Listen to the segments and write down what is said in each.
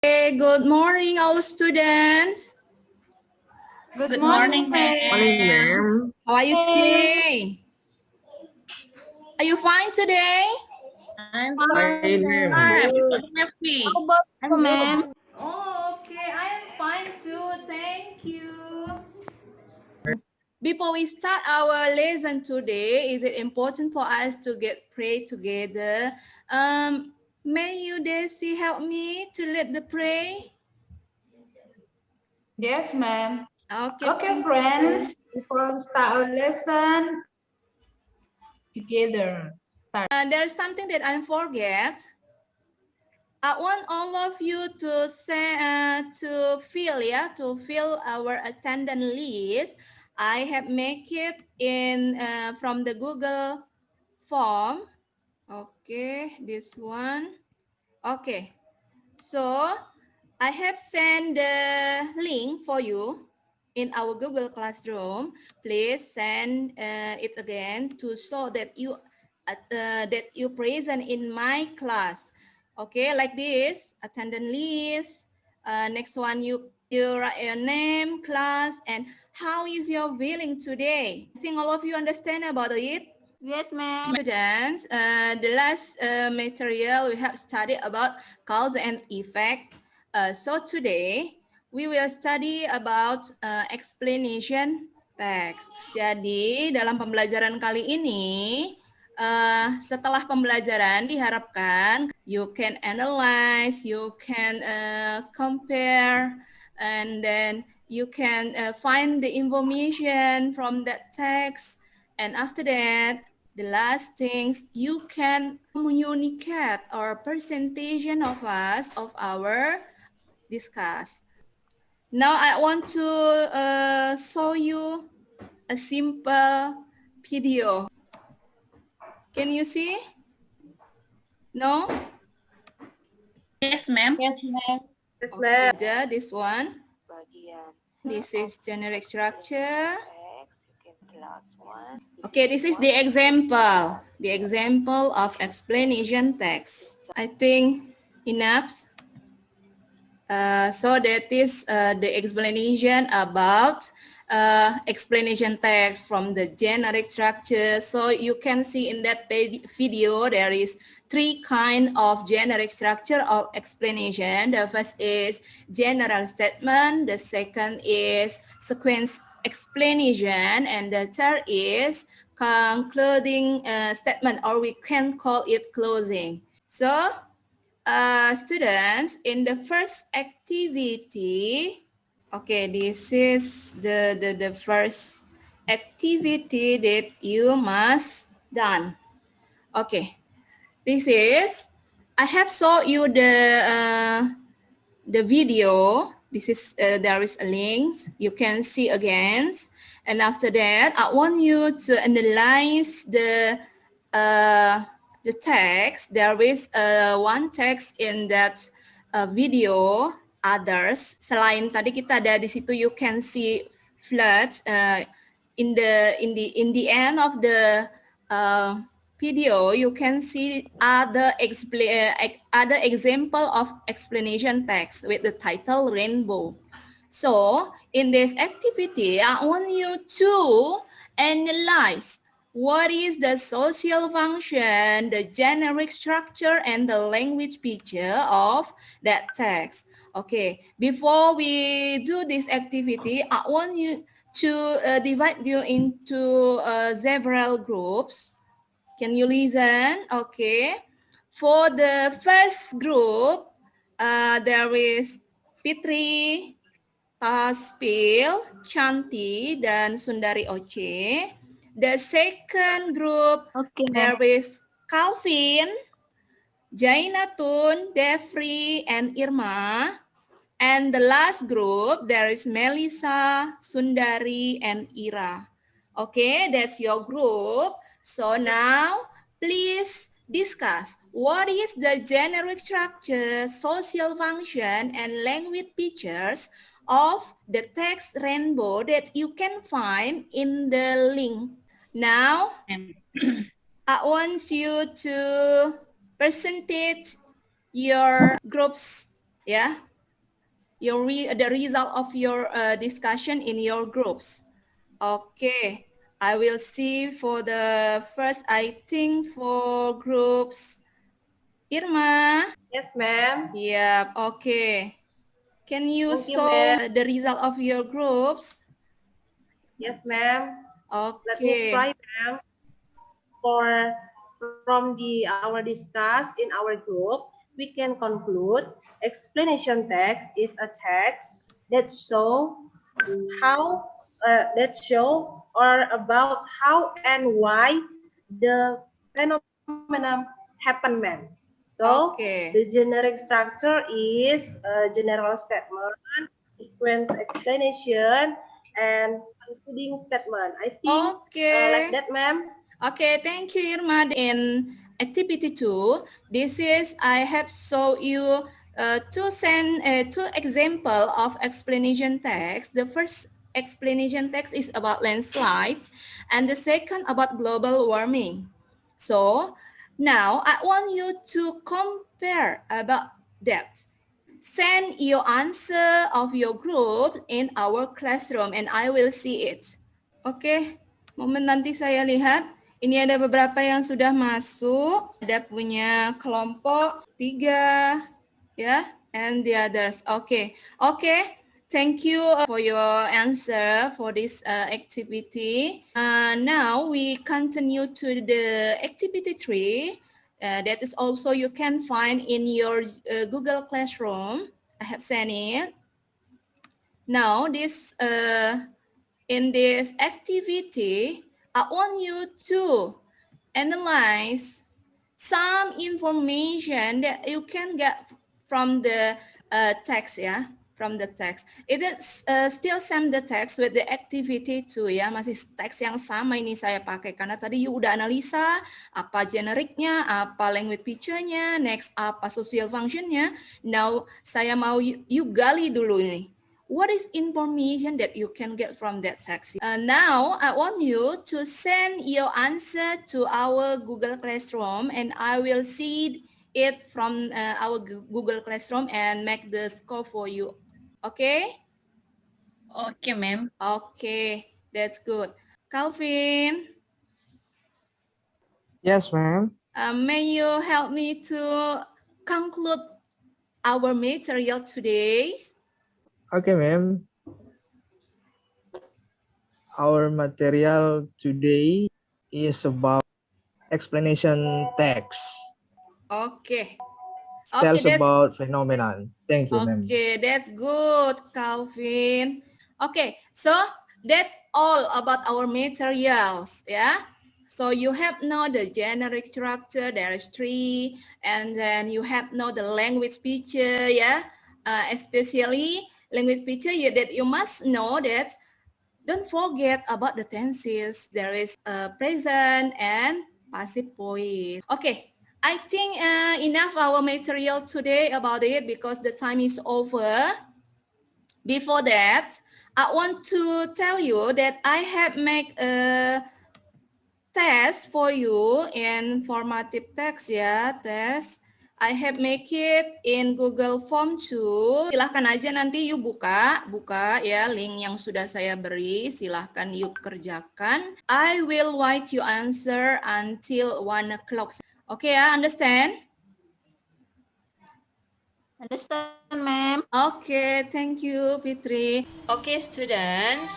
Okay, good morning, all students. Good morning, ma'am. How are you today? Are you fine today? I'm fine, ma'am. How about you, ma'am? Oh, okay, I am fine too. Thank you. Before we start our lesson today, is it important for us to pray together? May you, Daisy, help me to lead the pray? Yes, ma'am. Okay, Okay, thank you. friends. Before we start our lesson, together. Start. There's something that I forget. I want all of you to say to fill our attendance list. I have make it in from the Google form. Okay, this one. Okay, so I have sent the link for you in our Google Classroom. Please send it again to show that you present in my class. Okay, like this, attendance list. Next one, you write your name, class, and how is your feeling today? I think all of you understand about it. Yes, ma'am. Students, the last material we have studied about cause and effect. So today we will study about explanation text. Jadi dalam pembelajaran kali ini, setelah pembelajaran diharapkan you can analyze, you can compare, and then you can find the information from that text. And after that, the last things you can communicate or presentation of our discuss. Now I want to show you a simple video. Can you see? No? Yes, ma'am. Yes, ma'am. Okay, this one. This is generic structure. Okay, this is the example of explanation text. I think enough. So that is the explanation about explanation text from the generic structure. So you can see in that video there is three kind of generic structure of explanation. The first is general statement, the second is sequence explanation, and the third is concluding statement, or we can call it closing. So students, in the first activity, okay, this is the first activity that you must done. Okay, this is, I have shown you the video. This is, there is a link, you can see again. And after that, I want you to analyze the text. There is one text in that video, others. Selain tadi kita ada di situ, you can see flood in the end of the video, you can see other example of explanation text with the title rainbow. So in this activity, I want you to analyze what is the social function, the generic structure, and the language feature of that text. Okay, before we do this activity, I want you to divide you into several groups. Can you listen? Okay. For the first group, there is Fitri, Taspil, Chanti, dan Sundari Oce. The second group, Okay, ma'am. there is Calvin, Jainatun, Devri, and Irma. And the last group, there is Melissa, Sundari, and Ira. Okay, that's your group. So now, please discuss what is the generic structure, social function, and language features of the text rainbow that you can find in the link. Now, I want you to present your groups, yeah. the result of your discussion in your groups. Okay, I will see for the first, I think for groups. Irma. Yes, ma'am. Yep, okay. Can you Thank you, show ma'am. the result of your groups? Yes, ma'am. Let me Okay. try, ma'am. From our discuss in our group, we can conclude explanation text is a text that show or about how and why the phenomenon happen, ma'am. So Okay. the generic structure is a general statement, sequence explanation, and concluding statement. I think like Okay. that, ma'am. Okay, thank you, Irma. In activity 2, this is I have shown you two example of explanation text. The first explanation text is about landslides, and the second about global warming. So now I want you to compare about that. Send your answer of your group in our classroom, and I will see it. Oke, momen nanti saya lihat. Ini ada beberapa yang sudah masuk. Ada punya kelompok 3, ya, and the others. Oke. Thank you for your answer for this activity. Now we continue to the activity 3. That is also you can find in your Google Classroom. I have sent it. Now in this activity, I want you to analyze some information that you can get from the text, ya, from the text. It is still same the text with the activity too, ya, masih teks yang sama ini saya pakai karena tadi you udah analisa apa generiknya, apa language feature-nya, next apa social function-nya. Now saya mau you gali dulu ini. What is information that you can get from that text? Now, I want you to send your answer to our Google Classroom, and I will see it from our Google Classroom and make the score for you. Okay? Okay, ma'am. Okay, that's good. Calvin, Yes, ma'am. may you help me to conclude our material today? Okay, ma'am. Our material today is about explanation text. Okay. Tells about phenomenon. Thank you, ma'am. Okay, that's good, Calvin. Okay, so that's all about our materials, yeah? So you have know the generic structure, there is 3, and then you have know the language feature, yeah? Especially language feature that you must know that don't forget about the tenses. There is present and passive voice. Okay, I think enough our material today about it because the time is over. Before that, I want to tell you that I have made a test for you in formative text, ya, test. I have make it in Google Form too. Silahkan aja nanti you buka ya link yang sudah saya beri. Silahkan you kerjakan. I will write you answer until 1 o'clock. Okay ya, understand? Understand, ma'am. Okay, thank you, Fitri. Okay, students.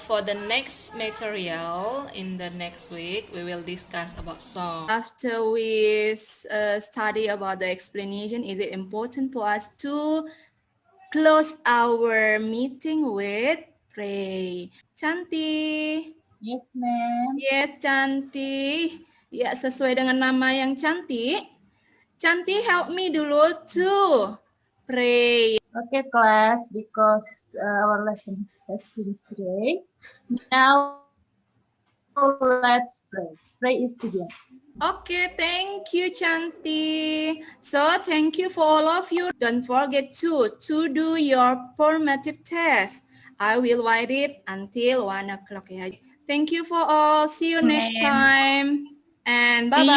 For the next material in the next week, we will discuss about song. After we study about the explanation, is it important for us to close our meeting with pray? Cantik. Yes, ma'am. Yes, Cantik. Ya, sesuai dengan nama yang cantik. Cantik, help me dulu to pray. Okay, class, because our lesson has finished today. Now, let's pray. Pray is begin. Okay, thank you, Chanti. So, thank you for all of you. Don't forget to do your formative test. I will write it until 1 o'clock. Thank you for all. See you next time. And bye-bye.